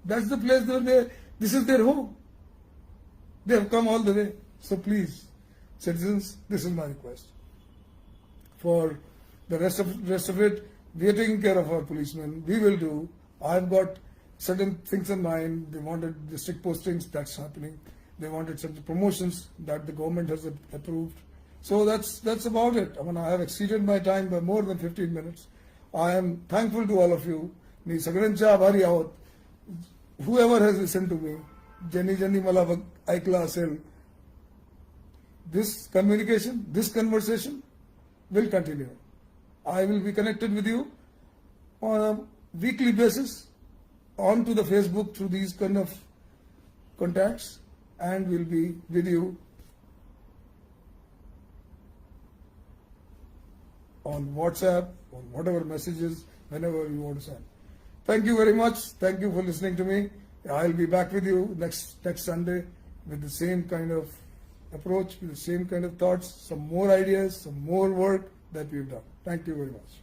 That's the place where this is their home. They have come all the way. So please, citizens, this is my request. For the rest of it, we are taking care of our policemen. We will do. I've got certain things in mind. They wanted district postings, that's happening. They wanted certain promotions that the government has approved. So that's about it. I mean, I have exceeded my time by more than 15 minutes. I am thankful to all of you. मी सगळ्यांच्या आभारी आहोत. Whoever has listened to me, ज्यांनी मला ऐकलं असेल, this communication, this conversation will continue. I will be connected with you on a weekly basis onto the Facebook through these kind of contacts, and will be with you on WhatsApp, on whatever messages, whenever you want to send. Thank you very much. Thank you for listening to me. I'll be back with you next Sunday with the same kind of approach, with the same kind of thoughts, some more ideas, some more work that we've done. Thank you very much.